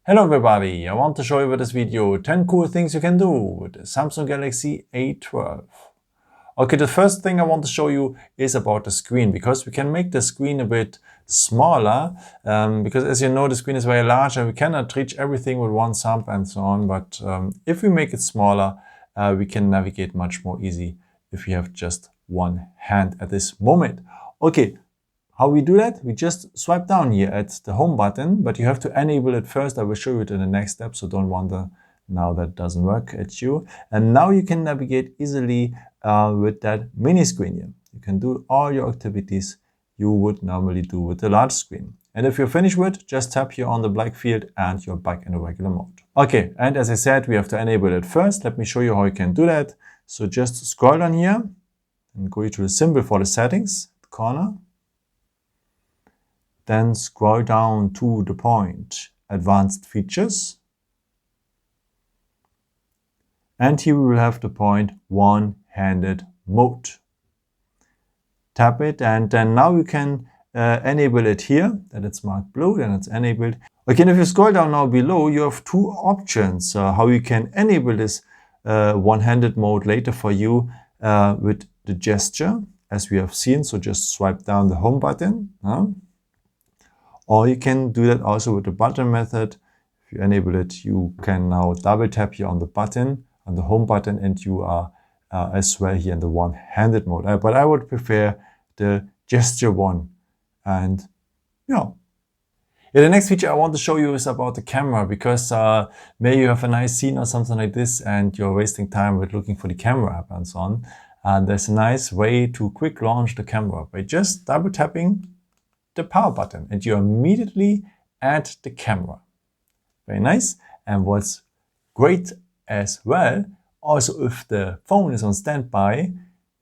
Hello everybody, I want to show you with this video 10 cool things you can do with the Samsung Galaxy A12. Okay, the first thing I want to show you is about the screen, because we can make the screen a bit smaller, because as you know the screen is very large and we cannot reach everything with one thumb and so on, but if we make it smaller, we can navigate much more easy if we have just one hand at this moment. Okay. How we do that? We just swipe down here at the home button, but you have to enable it first. I will show you it in the next step, so don't wonder now that doesn't work at you. And now you can navigate easily with that mini screen here. You can do all your activities you would normally do with the large screen. And if you're finished with, just tap here on the black field and you're back in the regular mode. Okay, and as I said, we have to enable it first. Let me show you how you can do that. So just scroll down here and go to the symbol for the settings, corner. Then scroll down to the point Advanced Features. And here we will have the point One-Handed Mode. Tap it and then now you can enable it here, that it's marked blue, then it's enabled. Okay, and if you scroll down now below, you have two options how you can enable this one-handed mode later for you with the gesture, as we have seen. So just swipe down the home button. Or you can do that also with the button method. If you enable it, you can now double tap here on the button, on the home button, and you are as well here in the one-handed mode. But I would prefer the gesture one. And yeah. The next feature I want to show you is about the camera, because maybe you have a nice scene or something like this and you're wasting time with looking for the camera app and so on. And there's a nice way to quick launch the camera by just double tapping the power button and you're immediately at the camera. Very nice. And what's great as well, also if the phone is on standby,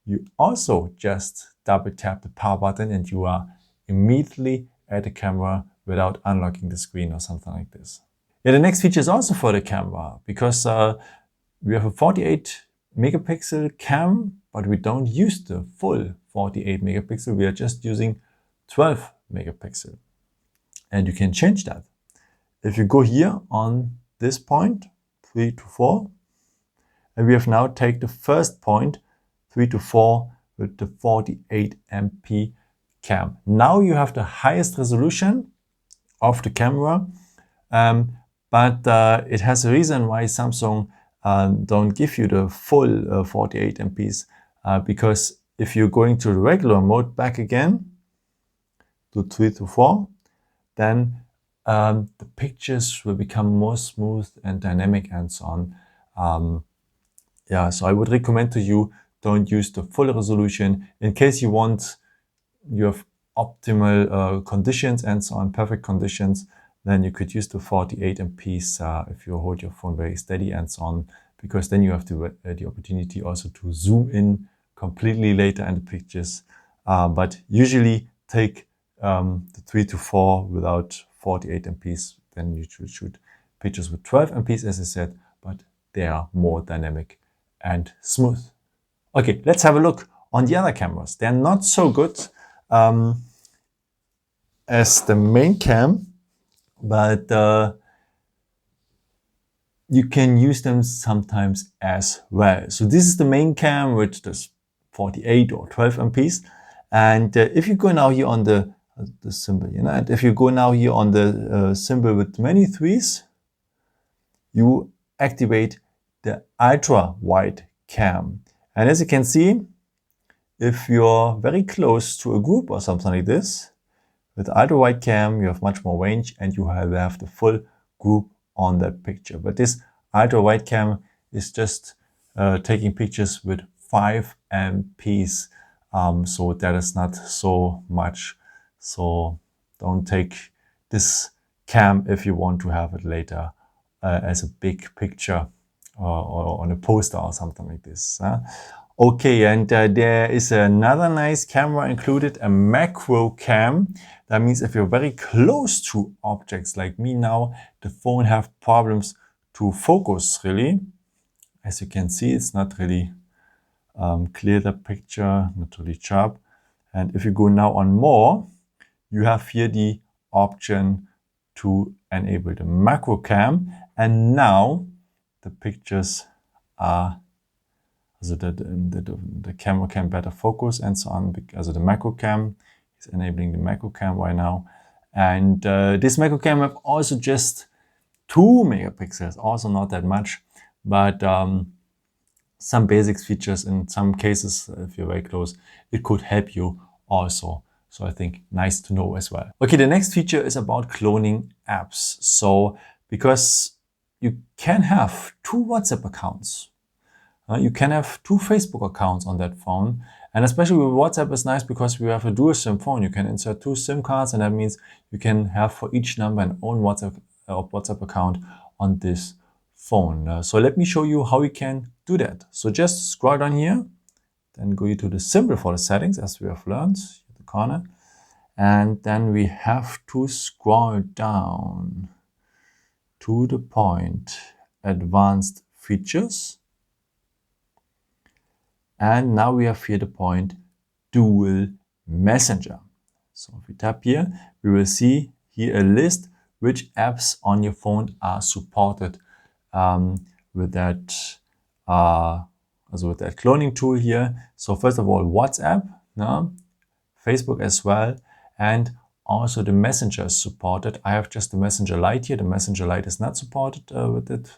you also just double tap the power button and you are immediately at the camera without unlocking the screen or something like this. The next feature is also for the camera, because we have a 48 megapixel cam, but we don't use the full 48 megapixel. We are just using 12 megapixel, and you can change that. If you go here on this point 3 to 4, and we have now take the first point 3 to 4 with the 48 MP cam. Now you have the highest resolution of the camera, but it has a reason why Samsung don't give you the full 48 MPs, because if you're going to the regular mode back again to 3 to 4, then the pictures will become more smooth and dynamic and so on. So I would recommend to you, don't use the full resolution. In case you have optimal conditions and so on, perfect conditions, then you could use the 48 MPs if you hold your phone very steady and so on, because then you have the opportunity also to zoom in completely later in the pictures. But usually take the 3 to 4 without 48 MPs, then you should shoot pictures with 12 MPs, as I said, but they are more dynamic and smooth. Okay, let's have a look on the other cameras. They're not so good as the main cam, but you can use them sometimes as well. So this is the main cam with this 48 or 12 MPs. And if you go now here on the symbol, and if you go now here on the symbol with many threes, you activate the ultra wide cam. And as you can see, if you're very close to a group or something like this, with ultra wide cam, you have much more range and you have the full group on that picture. But this ultra wide cam is just taking pictures with 5 MPs. So that is not so much. So don't take this cam if you want to have it later as a big picture or on a poster or something like this. Okay, and there is another nice camera included, a macro cam. That means if you're very close to objects like me now, the phone have problems to focus really. As you can see, it's not really clear, the picture, not really sharp. And if you go now on more, you have here the option to enable the macro cam, and now the pictures are, also the camera can better focus and so on, because of the macro cam is enabling the macro cam right now. And this macro cam have also just 2 megapixels, also not that much, but some basic features in some cases, if you're very close, it could help you also. So I think nice to know as well. Okay, the next feature is about cloning apps. So because you can have 2 WhatsApp accounts, you can have 2 Facebook accounts on that phone. And especially with WhatsApp is nice because we have a dual SIM phone. You can insert 2 SIM cards, and that means you can have for each number an own WhatsApp account on this phone. So let me show you how you can do that. So just scroll down here, then go to the symbol for the settings, as we have learned, the corner. And then we have to scroll down to the point Advanced Features. And now we have here the point Dual Messenger. So if we tap here, we will see here a list which apps on your phone are supported with that with that cloning tool here. So first of all, WhatsApp, Facebook as well, and also the Messenger is supported. I have just the Messenger Lite here. The Messenger Lite is not supported with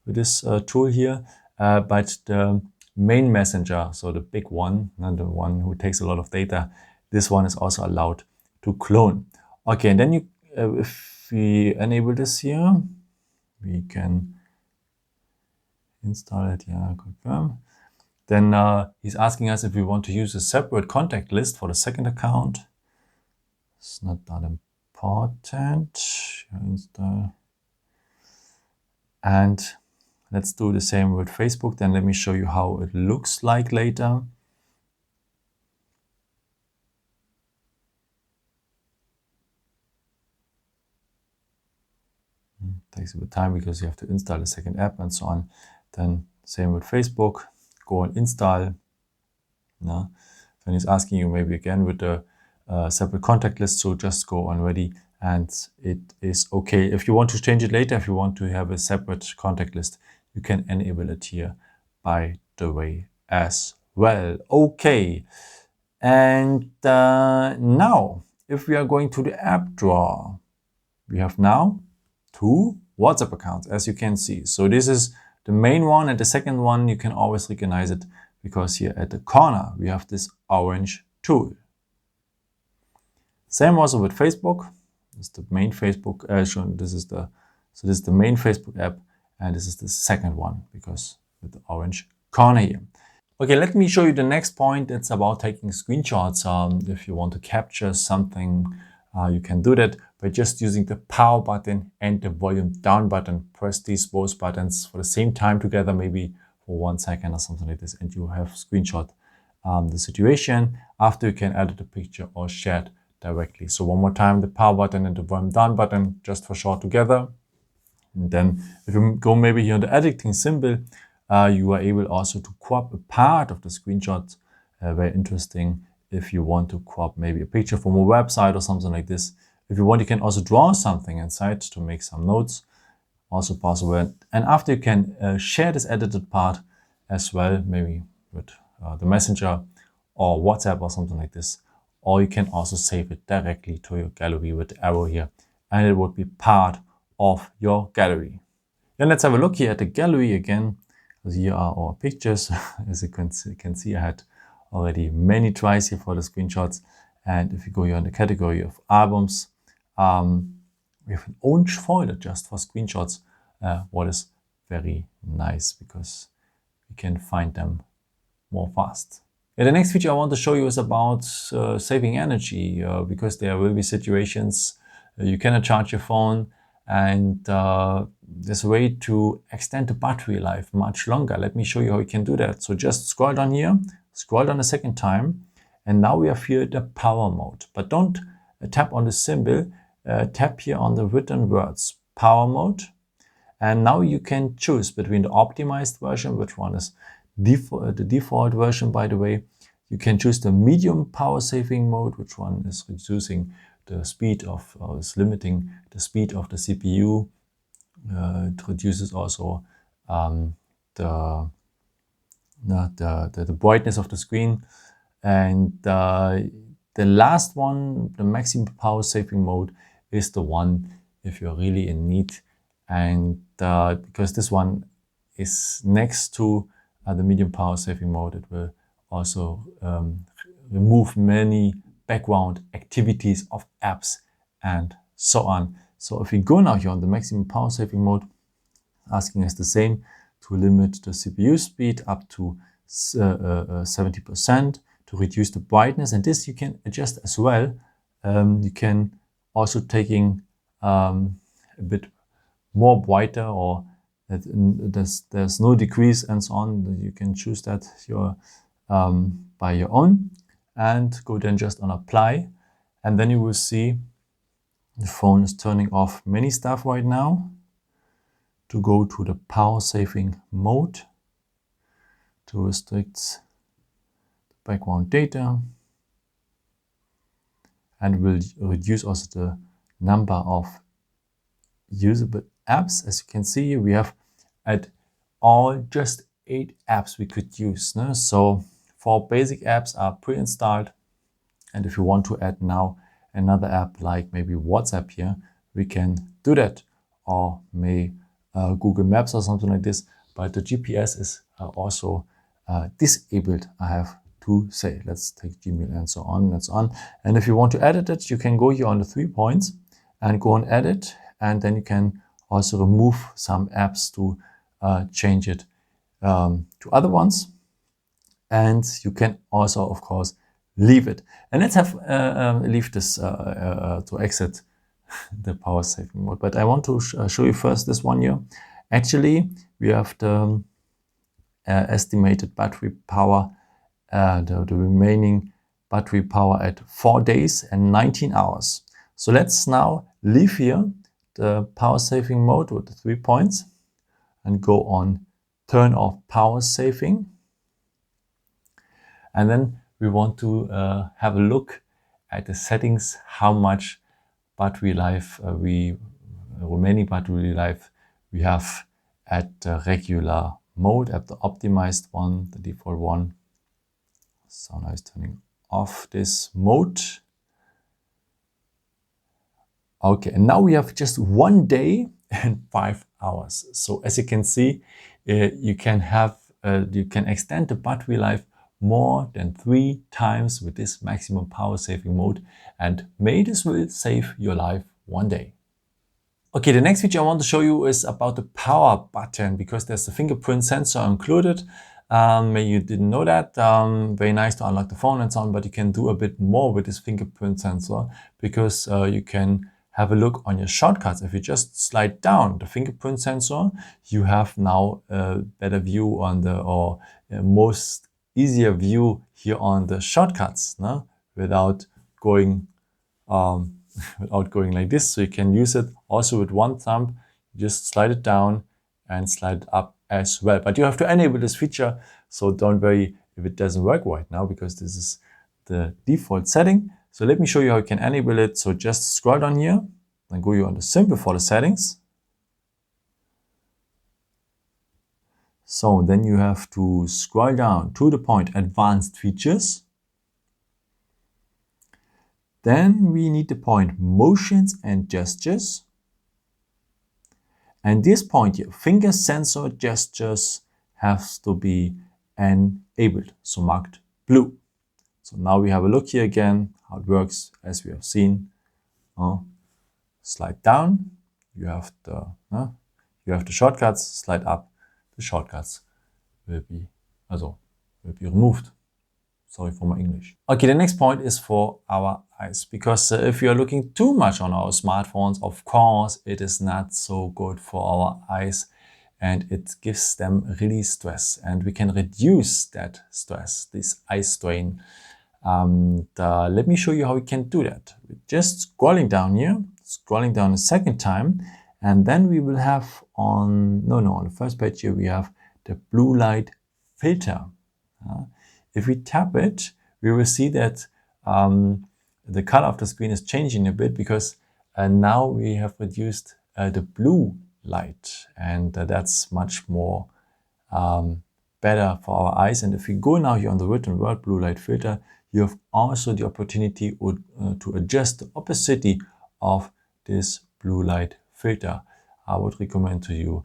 this tool here, but the main Messenger, so the big one, and the one who takes a lot of data, this one is also allowed to clone. Okay, and then if we enable this here, we can install it. Yeah, confirm. Then he's asking us if we want to use a separate contact list for the second account. It's not that important. Install. And let's do the same with Facebook. Then let me show you how it looks like later. Takes a bit of time because you have to install a second app and so on. Then same with Facebook. Go and install. Then he's asking you maybe again with the separate contact list. So just go on ready and it is okay. If you want to change it later, if you want to have a separate contact list, you can enable it here, by the way, as well. Okay. And now, if we are going to the app drawer, we have now 2 WhatsApp accounts, as you can see. So this is the main one, and the second one, you can always recognize it because here at the corner, we have this orange tool. Same also with Facebook. This is the main Facebook, this is the main Facebook app, and this is the second one because with the orange corner here. Okay, let me show you the next point. It's about taking screenshots. If you want to capture something, you can do that by just using the power button and the volume down button. Press these both buttons for the same time together, maybe for 1 second or something like this, and you have screenshot the situation. After, you can edit the picture or share it directly. So one more time, the power button and the volume down button, just for short together. And then if you go maybe here on the editing symbol, you are able also to crop a part of the screenshot. Very interesting if you want to crop maybe a picture from a website or something like this. If you want, you can also draw something inside to make some notes, also possible. And after, you can share this edited part as well, maybe with the Messenger or WhatsApp or something like this. Or you can also save it directly to your gallery with the arrow here, and it would be part of your gallery. Then let's have a look here at the gallery again. Here are our pictures. As you can see, I had already many tries here for the screenshots. And if you go here on the category of albums, we have an orange folder just for screenshots, what is very nice because you can find them more fast. The next feature I want to show you is about saving energy, because there will be situations you cannot charge your phone, and there's a way to extend the battery life much longer. Let me show you how you can do that. So just scroll down here, scroll down a second time, and now we have here the power mode. But don't tap on the symbol, tap here on the written words, power mode. And now you can choose between the optimized version, which one is the default version, by the way. You can choose the medium power saving mode, which one is reducing the speed of, is limiting the speed of the CPU. It reduces also the brightness of the screen. And the last one, the maximum power saving mode, is the one if you're really in need. And because this one is next to the medium power saving mode, it will also remove many background activities of apps and so on. So if we go now here on the maximum power saving mode, asking us the same to limit the CPU speed up to 70%, to reduce the brightness, and this you can adjust as well. You can also taking a bit more brighter, or there's no decrease and so on. You can choose that by your own, and go then just on apply, and then you will see the phone is turning off many stuff right now. To go to the power saving mode, to restrict the background data, and will reduce also the number of usable apps. As you can see, we have at all just 8 apps we could use. No? So 4 basic apps are pre-installed, and if you want to add now another app like maybe WhatsApp here, we can do that, or Google Maps or something like this, but the GPS is also disabled, I have to say. Let's take Gmail and so on and so on. And if you want to edit it, you can go here on the 3 points and go on edit, and then you can also remove some apps to change it to other ones. And you can also, of course, leave it. And let's have leave this to exit the power saving mode. But I want to show you first this one here. Actually, we have the estimated battery power, the remaining battery power at 4 days and 19 hours. So let's now leave here the power saving mode with the 3 points and go on turn off power saving. And then we want to have a look at the settings, how much battery life remaining battery life we have at the regular mode, at the optimized one, the default one. So now it's turning off this mode. Okay, and now we have just 1 day and 5 hours. So as you can see, you can extend the battery life more than 3 times with this maximum power saving mode, and this will save your life 1 day. Okay, the next feature I want to show you is about the power button, because there's a fingerprint sensor included. Maybe you didn't know that. Very nice to unlock the phone and so on, but you can do a bit more with this fingerprint sensor, because you can have a look on your shortcuts. If you just slide down the fingerprint sensor, you have now a better view on most easier view here on the shortcuts, no? without going like this. So you can use it also with one thumb. Just slide it down and slide it up as well. But you have to enable this feature, so don't worry if it doesn't work right now, because this is the default setting. So let me show you how you can enable it. So just scroll down here and go here on the simple for the settings. So then you have to scroll down to the point advanced features. Then we need the point motions and gestures. And this point here, finger sensor gestures, has to be enabled, so marked blue. So now we have a look here again, how it works as we have seen. Slide down, you have the shortcuts, slide up, the shortcuts will be removed. Sorry for my English. Okay, the next point is for our eyes, because if you are looking too much on our smartphones, of course, it is not so good for our eyes, and it gives them really stress, and we can reduce that stress, this eye strain. Let me show you how we can do that. We're just scrolling down here, scrolling down a second time, and then we will have on the first page here, we have the blue light filter. If we tap it, we will see that the color of the screen is changing a bit because now we have reduced the blue light, and that's much more better for our eyes. And if we go now here on the written word blue light filter, you have also the opportunity to adjust the opacity of this blue light filter. I would recommend to you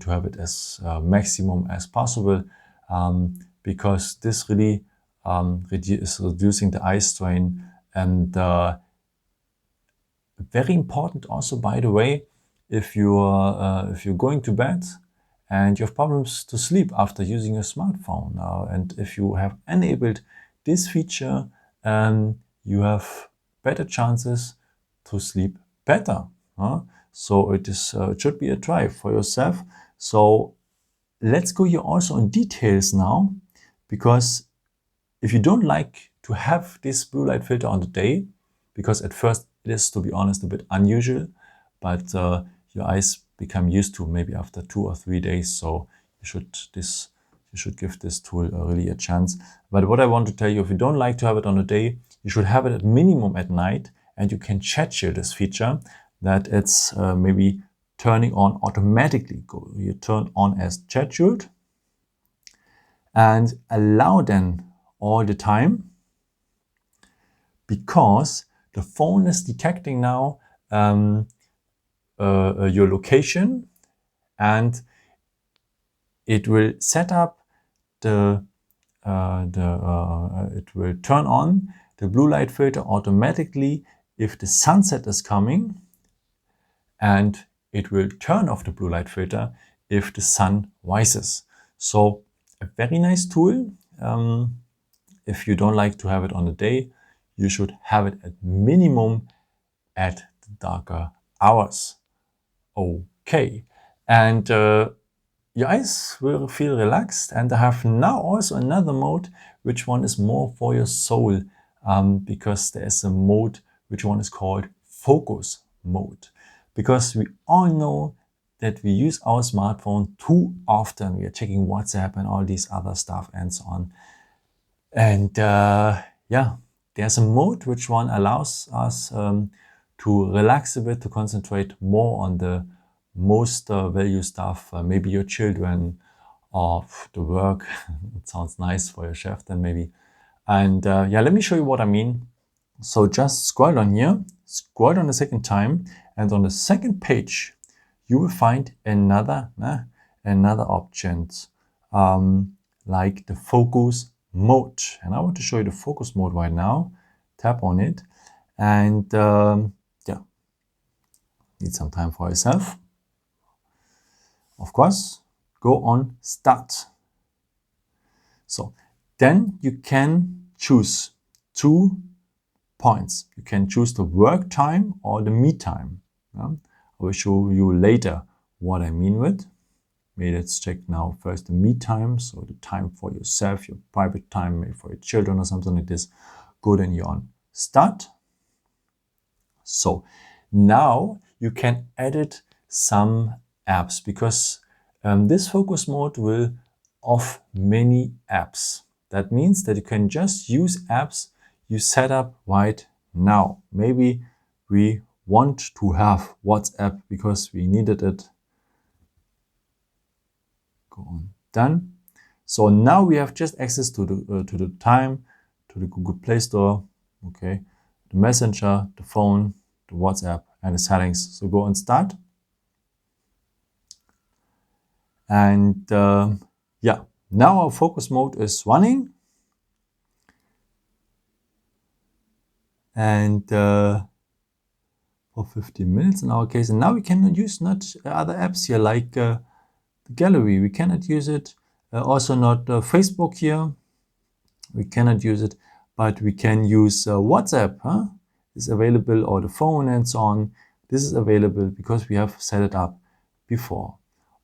to have it as maximum as possible, because this really is reducing the eye strain. And very important also, by the way, if you're going to bed and you have problems to sleep after using a smartphone, and if you have enabled this feature, you have better chances to sleep better. So it should be a try for yourself. So let's go here also on details now, because if you don't like to have this blue light filter on the day, because at first it is, to be honest, a bit unusual, but your eyes become used to maybe after 2 or 3 days. So you should give this tool really a chance. But what I want to tell you, if you don't like to have it on the day, you should have it at minimum at night, and you can schedule this feature that it's maybe turning on automatically. You turn on as scheduled and allow then all the time, because the phone is detecting now your location, and it will set up it will turn on the blue light filter automatically if the sunset is coming, and it will turn off the blue light filter if the sun rises. So a very nice tool. If you don't like to have it on the day, you should have it at minimum at the darker hours. Okay, and your eyes will feel relaxed. And I have now also another mode, which one is more for your soul, because there is a mode which one is called focus mode. Because we all know that we use our smartphone too often. We are checking WhatsApp and all these other stuff and so on. And yeah, there's a mode which one allows us to relax a bit, to concentrate more on the most value stuff, maybe your children or the work. It sounds nice for your chef then maybe. And yeah, let me show you what I mean. So just scroll down here, scroll down a second time, and on the second page, you will find another option, like the focus mode. And I want to show you the focus mode right now. Tap on it, and yeah, need some time for yourself. Of course, go on start. So then you can choose 2 points. You can choose the work time or the me time. I will show you later what I mean with. Maybe let's check now first the me time, so the time for yourself, your private time, maybe for your children or something like this. Go then you on start. So now you can edit some apps, because this focus mode will off many apps. That means that you can just use apps you set up right now. Maybe we want to have WhatsApp because we needed it. Go on, done. So now we have just access to the time, to the Google Play Store, okay, the Messenger, the phone, the WhatsApp, and the settings. So go on start. And yeah, now our focus mode is running. And for 15 minutes in our case. And now we cannot use other apps here, like the gallery. We cannot use it. Also not Facebook here. We cannot use it, but we can use WhatsApp. It's available, or the phone and so on. This is available because we have set it up before.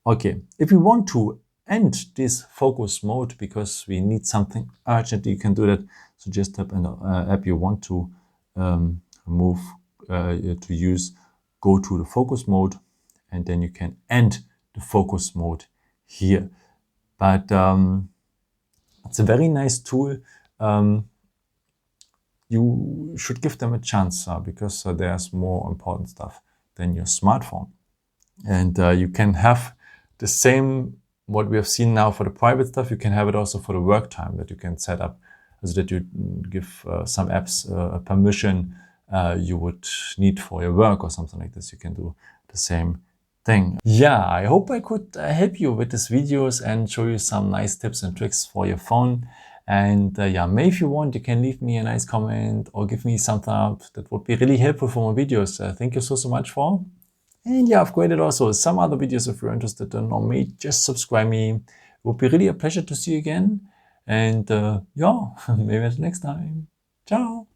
Okay, if we want to end this focus mode because we need something urgent, you can do that. So just tap on the app you want to use, go to the focus mode, and then you can end the focus mode here. But it's a very nice tool you should give them a chance because there's more important stuff than your smartphone. And you can have the same, what we have seen now for the private stuff, you can have it also for the work time, that you can set up so that you give some apps a permission you would need for your work or something like this. You can do the same thing. Yeah, I hope I could help you with these videos and show you some nice tips and tricks for your phone. And yeah, maybe if you want, you can leave me a nice comment or give me some thumbs up. That would be really helpful for my videos. Thank you so much for. And yeah, I've created also some other videos if you're interested in, or maybe just subscribe me. It would be really a pleasure to see you again. And yeah, maybe until next time. Ciao.